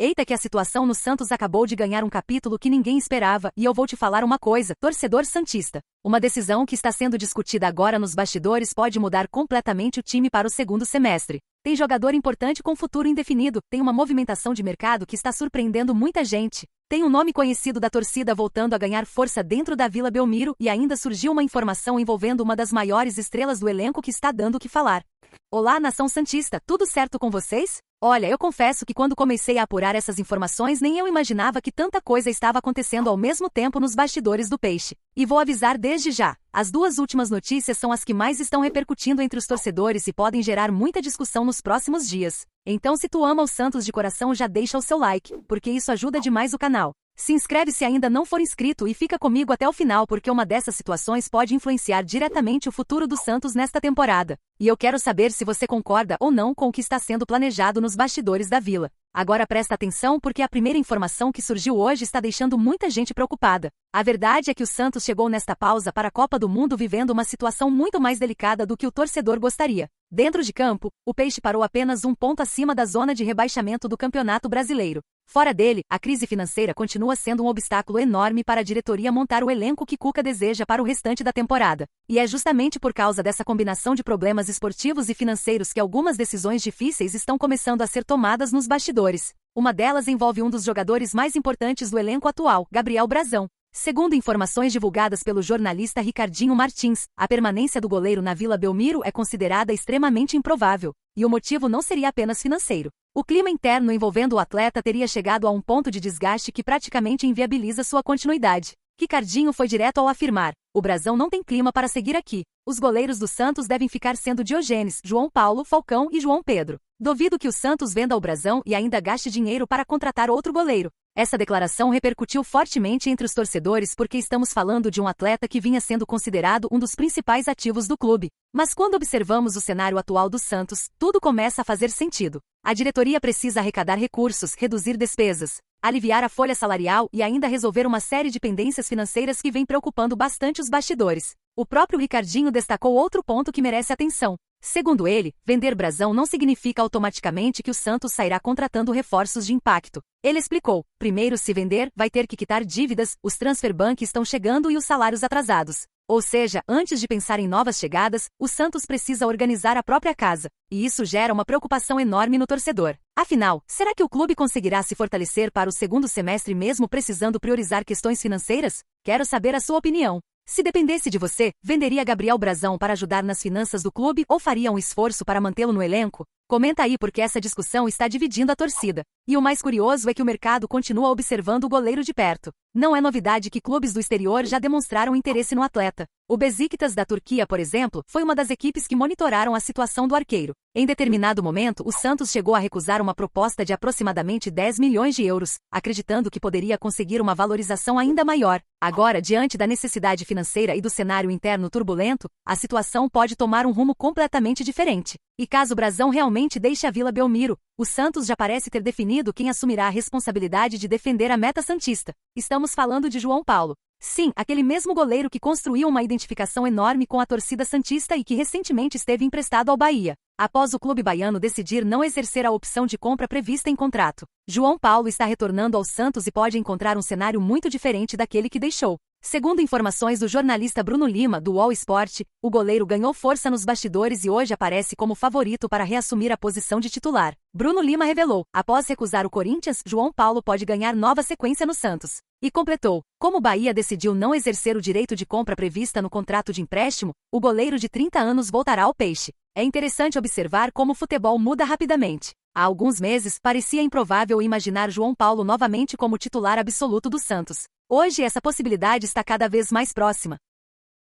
Eita que a situação no Santos acabou de ganhar um capítulo que ninguém esperava e eu vou te falar uma coisa, torcedor santista. Uma decisão que está sendo discutida agora nos bastidores pode mudar completamente o time para o segundo semestre. Tem jogador importante com futuro indefinido, tem uma movimentação de mercado que está surpreendendo muita gente. Tem um nome conhecido da torcida voltando a ganhar força dentro da Vila Belmiro e ainda surgiu uma informação envolvendo uma das maiores estrelas do elenco que está dando o que falar. Olá, nação santista, tudo certo com vocês? Olha, eu confesso que quando comecei a apurar essas informações nem eu imaginava que tanta coisa estava acontecendo ao mesmo tempo nos bastidores do Peixe. E vou avisar desde já, as duas últimas notícias são as que mais estão repercutindo entre os torcedores e podem gerar muita discussão nos próximos dias. Então se tu ama o Santos de coração já deixa o seu like, porque isso ajuda demais o canal. Se inscreve se ainda não for inscrito e fica comigo até o final porque uma dessas situações pode influenciar diretamente o futuro do Santos nesta temporada. E eu quero saber se você concorda ou não com o que está sendo planejado nos bastidores da Vila. Agora presta atenção porque a primeira informação que surgiu hoje está deixando muita gente preocupada. A verdade é que o Santos chegou nesta pausa para a Copa do Mundo vivendo uma situação muito mais delicada do que o torcedor gostaria. Dentro de campo, o Peixe parou apenas um ponto acima da zona de rebaixamento do Campeonato Brasileiro. Fora dele, a crise financeira continua sendo um obstáculo enorme para a diretoria montar o elenco que Cuca deseja para o restante da temporada. E é justamente por causa dessa combinação de problemas esportivos e financeiros que algumas decisões difíceis estão começando a ser tomadas nos bastidores. Uma delas envolve um dos jogadores mais importantes do elenco atual, Gabriel Brazão. Segundo informações divulgadas pelo jornalista Ricardinho Martins, a permanência do goleiro na Vila Belmiro é considerada extremamente improvável, e o motivo não seria apenas financeiro. O clima interno envolvendo o atleta teria chegado a um ponto de desgaste que praticamente inviabiliza sua continuidade. Ricardinho foi direto ao afirmar: o Brazão não tem clima para seguir aqui. Os goleiros do Santos devem ficar sendo Diógenes, João Paulo, Falcão e João Pedro. Duvido que o Santos venda o Brazão e ainda gaste dinheiro para contratar outro goleiro. Essa declaração repercutiu fortemente entre os torcedores porque estamos falando de um atleta que vinha sendo considerado um dos principais ativos do clube. Mas quando observamos o cenário atual do Santos, tudo começa a fazer sentido. A diretoria precisa arrecadar recursos, reduzir despesas, aliviar a folha salarial e ainda resolver uma série de pendências financeiras que vem preocupando bastante os bastidores. O próprio Ricardinho destacou outro ponto que merece atenção. Segundo ele, vender Brazão não significa automaticamente que o Santos sairá contratando reforços de impacto. Ele explicou: primeiro, se vender, vai ter que quitar dívidas, os transfer ban estão chegando e os salários atrasados. Ou seja, antes de pensar em novas chegadas, o Santos precisa organizar a própria casa. E isso gera uma preocupação enorme no torcedor. Afinal, será que o clube conseguirá se fortalecer para o segundo semestre mesmo precisando priorizar questões financeiras? Quero saber a sua opinião. Se dependesse de você, venderia Gabriel Brazão para ajudar nas finanças do clube ou faria um esforço para mantê-lo no elenco? Comenta aí porque essa discussão está dividindo a torcida. E o mais curioso é que o mercado continua observando o goleiro de perto. Não é novidade que clubes do exterior já demonstraram interesse no atleta. O Beşiktaş da Turquia, por exemplo, foi uma das equipes que monitoraram a situação do arqueiro. Em determinado momento, o Santos chegou a recusar uma proposta de aproximadamente 10 milhões de euros, acreditando que poderia conseguir uma valorização ainda maior. Agora, diante da necessidade financeira e do cenário interno turbulento, a situação pode tomar um rumo completamente diferente. E caso o Brazão realmente deixe a Vila Belmiro, o Santos já parece ter definido quem assumirá a responsabilidade de defender a meta santista. Estamos falando de João Paulo. Sim, aquele mesmo goleiro que construiu uma identificação enorme com a torcida santista e que recentemente esteve emprestado ao Bahia. Após o clube baiano decidir não exercer a opção de compra prevista em contrato, João Paulo está retornando ao Santos e pode encontrar um cenário muito diferente daquele que deixou. Segundo informações do jornalista Bruno Lima, do UOL Sport, o goleiro ganhou força nos bastidores e hoje aparece como favorito para reassumir a posição de titular. Bruno Lima revelou: após recusar o Corinthians, João Paulo pode ganhar nova sequência no Santos. E completou: como o Bahia decidiu não exercer o direito de compra prevista no contrato de empréstimo, o goleiro de 30 anos voltará ao Peixe. É interessante observar como o futebol muda rapidamente. Há alguns meses, parecia improvável imaginar João Paulo novamente como titular absoluto do Santos. Hoje essa possibilidade está cada vez mais próxima.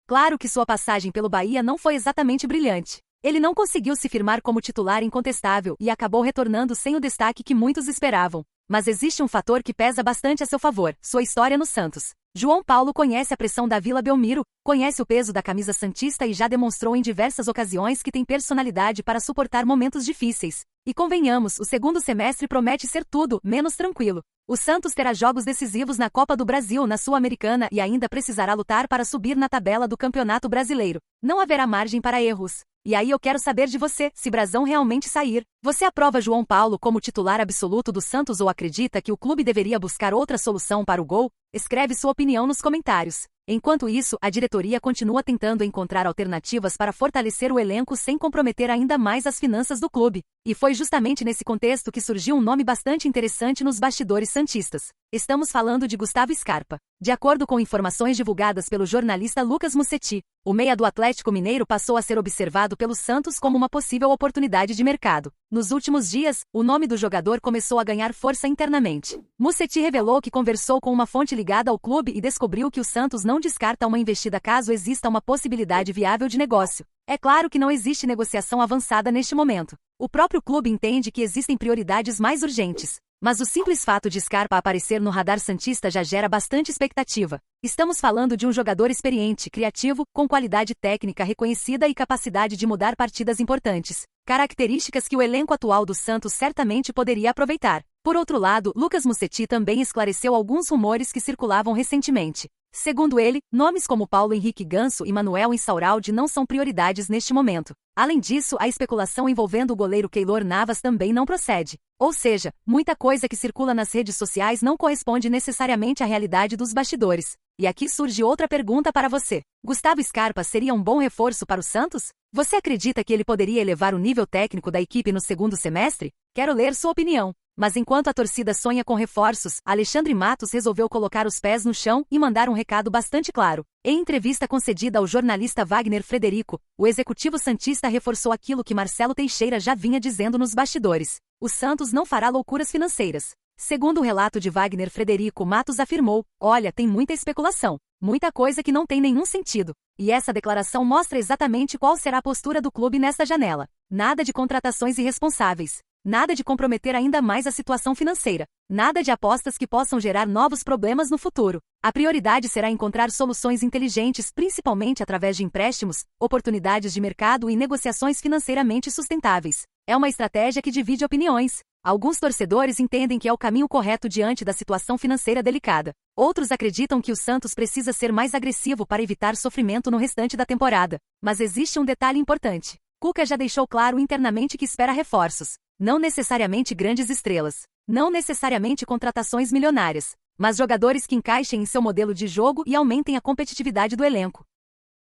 Claro que sua passagem pelo Bahia não foi exatamente brilhante. Ele não conseguiu se firmar como titular incontestável e acabou retornando sem o destaque que muitos esperavam. Mas existe um fator que pesa bastante a seu favor: sua história no Santos. João Paulo conhece a pressão da Vila Belmiro, conhece o peso da camisa santista e já demonstrou em diversas ocasiões que tem personalidade para suportar momentos difíceis. E convenhamos, o segundo semestre promete ser tudo menos tranquilo. O Santos terá jogos decisivos na Copa do Brasil, na Sul-Americana e ainda precisará lutar para subir na tabela do Campeonato Brasileiro. Não haverá margem para erros. E aí eu quero saber de você, se Brazão realmente sair, você aprova João Paulo como titular absoluto do Santos ou acredita que o clube deveria buscar outra solução para o gol? Escreve sua opinião nos comentários. Enquanto isso, a diretoria continua tentando encontrar alternativas para fortalecer o elenco sem comprometer ainda mais as finanças do clube. E foi justamente nesse contexto que surgiu um nome bastante interessante nos bastidores santistas. Estamos falando de Gustavo Scarpa. De acordo com informações divulgadas pelo jornalista Lucas Musetti, o meia do Atlético Mineiro passou a ser observado pelo Santos como uma possível oportunidade de mercado. Nos últimos dias, o nome do jogador começou a ganhar força internamente. Musetti revelou que conversou com uma fonte ligada ao clube e descobriu que o Santos não descarta uma investida caso exista uma possibilidade viável de negócio. É claro que não existe negociação avançada neste momento. O próprio clube entende que existem prioridades mais urgentes. Mas o simples fato de Scarpa aparecer no radar santista já gera bastante expectativa. Estamos falando de um jogador experiente, criativo, com qualidade técnica reconhecida e capacidade de mudar partidas importantes. Características que o elenco atual do Santos certamente poderia aproveitar. Por outro lado, Lucas Musetti também esclareceu alguns rumores que circulavam recentemente. Segundo ele, nomes como Paulo Henrique Ganso e Manuel Insaurralde não são prioridades neste momento. Além disso, a especulação envolvendo o goleiro Keylor Navas também não procede. Ou seja, muita coisa que circula nas redes sociais não corresponde necessariamente à realidade dos bastidores. E aqui surge outra pergunta para você. Gustavo Scarpa seria um bom reforço para o Santos? Você acredita que ele poderia elevar o nível técnico da equipe no segundo semestre? Quero ler sua opinião. Mas enquanto a torcida sonha com reforços, Alexandre Matos resolveu colocar os pés no chão e mandar um recado bastante claro. Em entrevista concedida ao jornalista Wagner Frederico, o executivo santista reforçou aquilo que Marcelo Teixeira já vinha dizendo nos bastidores. O Santos não fará loucuras financeiras. Segundo o relato de Wagner Frederico, Matos afirmou: olha, tem muita especulação, muita coisa que não tem nenhum sentido. E essa declaração mostra exatamente qual será a postura do clube nesta janela. Nada de contratações irresponsáveis. Nada de comprometer ainda mais a situação financeira. Nada de apostas que possam gerar novos problemas no futuro. A prioridade será encontrar soluções inteligentes, principalmente através de empréstimos, oportunidades de mercado e negociações financeiramente sustentáveis. É uma estratégia que divide opiniões. Alguns torcedores entendem que é o caminho correto diante da situação financeira delicada. Outros acreditam que o Santos precisa ser mais agressivo para evitar sofrimento no restante da temporada. Mas existe um detalhe importante. Cuca já deixou claro internamente que espera reforços. Não necessariamente grandes estrelas. Não necessariamente contratações milionárias. Mas jogadores que encaixem em seu modelo de jogo e aumentem a competitividade do elenco.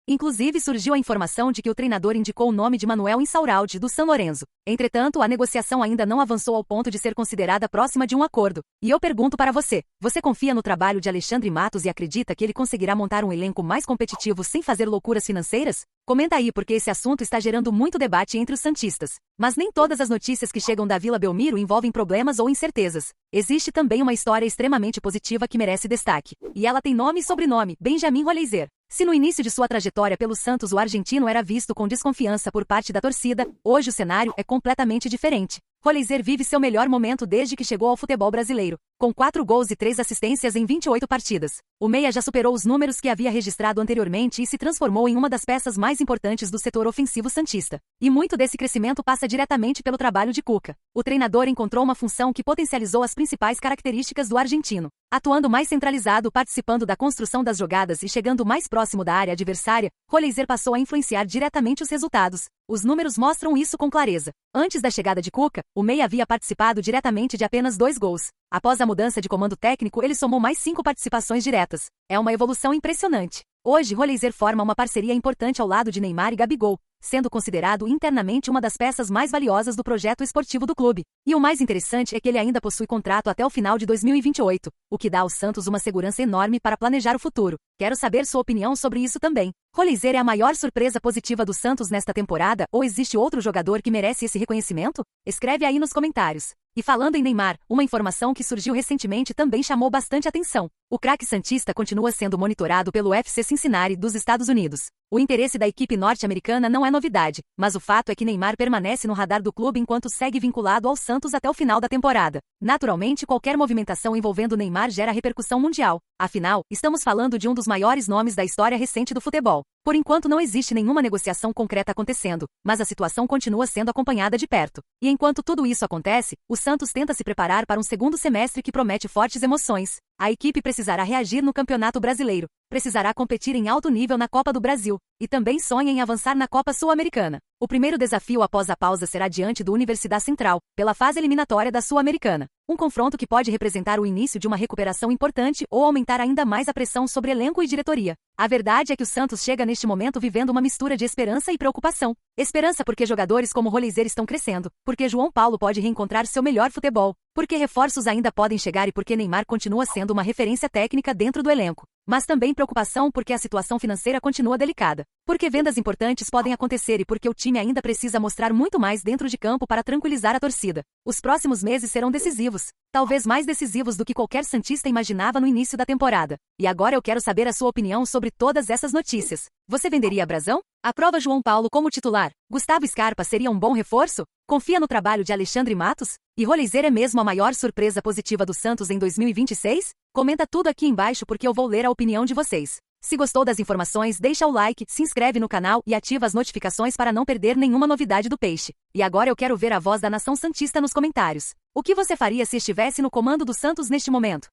Inclusive surgiu a informação de que o treinador indicou o nome de Manuel Insaurralde, do São Lourenço. Entretanto, a negociação ainda não avançou ao ponto de ser considerada próxima de um acordo. E eu pergunto para você, você confia no trabalho de Alexandre Matos e acredita que ele conseguirá montar um elenco mais competitivo sem fazer loucuras financeiras? Comenta aí porque esse assunto está gerando muito debate entre os santistas. Mas nem todas as notícias que chegam da Vila Belmiro envolvem problemas ou incertezas. Existe também uma história extremamente positiva que merece destaque. E ela tem nome e sobrenome, Benjamin Roleiser. Se no início de sua trajetória pelo Santos o argentino era visto com desconfiança por parte da torcida, hoje o cenário é completamente diferente. Roleiser vive seu melhor momento desde que chegou ao futebol brasileiro, com 4 gols e 3 assistências em 28 partidas. O meia já superou os números que havia registrado anteriormente e se transformou em uma das peças mais importantes do setor ofensivo santista. E muito desse crescimento passa diretamente pelo trabalho de Cuca. O treinador encontrou uma função que potencializou as principais características do argentino. Atuando mais centralizado, participando da construção das jogadas e chegando mais próximo da área adversária, Roleiser passou a influenciar diretamente os resultados. Os números mostram isso com clareza. Antes da chegada de Cuca, o meia havia participado diretamente de apenas 2 gols. Após a mudança de comando técnico, ele somou mais 5 participações diretas. É uma evolução impressionante. Hoje, Roleiser forma uma parceria importante ao lado de Neymar e Gabigol, sendo considerado internamente uma das peças mais valiosas do projeto esportivo do clube. E o mais interessante é que ele ainda possui contrato até o final de 2028, o que dá ao Santos uma segurança enorme para planejar o futuro. Quero saber sua opinião sobre isso também. Roleiser é a maior surpresa positiva do Santos nesta temporada ou existe outro jogador que merece esse reconhecimento? Escreve aí nos comentários. E falando em Neymar, uma informação que surgiu recentemente também chamou bastante atenção. O craque santista continua sendo monitorado pelo FC Cincinnati dos Estados Unidos. O interesse da equipe norte-americana não é novidade, mas o fato é que Neymar permanece no radar do clube enquanto segue vinculado ao Santos até o final da temporada. Naturalmente, qualquer movimentação envolvendo Neymar gera repercussão mundial. Afinal, estamos falando de um dos maiores nomes da história recente do futebol. Por enquanto não existe nenhuma negociação concreta acontecendo, mas a situação continua sendo acompanhada de perto. E enquanto tudo isso acontece, o Santos tenta se preparar para um segundo semestre que promete fortes emoções. A equipe precisará reagir no Campeonato Brasileiro, precisará competir em alto nível na Copa do Brasil, e também sonha em avançar na Copa Sul-Americana. O primeiro desafio após a pausa será diante do Universidade Central, pela fase eliminatória da Sul-Americana. Um confronto que pode representar o início de uma recuperação importante ou aumentar ainda mais a pressão sobre elenco e diretoria. A verdade é que o Santos chega neste momento vivendo uma mistura de esperança e preocupação. Esperança porque jogadores como Roleiser estão crescendo, porque João Paulo pode reencontrar seu melhor futebol, porque reforços ainda podem chegar e porque Neymar continua sendo uma referência técnica dentro do elenco. Mas também preocupação porque a situação financeira continua delicada, porque vendas importantes podem acontecer e porque o time ainda precisa mostrar muito mais dentro de campo para tranquilizar a torcida. Os próximos meses serão decisivos, talvez mais decisivos do que qualquer santista imaginava no início da temporada. E agora eu quero saber a sua opinião sobre todas essas notícias. Você venderia a Brasão? Aprova João Paulo como titular? Gustavo Scarpa seria um bom reforço? Confia no trabalho de Alexandre Matos? E Roleiser é mesmo a maior surpresa positiva do Santos em 2026? Comenta tudo aqui embaixo porque eu vou ler a opinião de vocês. Se gostou das informações, deixa o like, se inscreve no canal e ativa as notificações para não perder nenhuma novidade do Peixe. E agora eu quero ver a voz da nação santista nos comentários. O que você faria se estivesse no comando do Santos neste momento?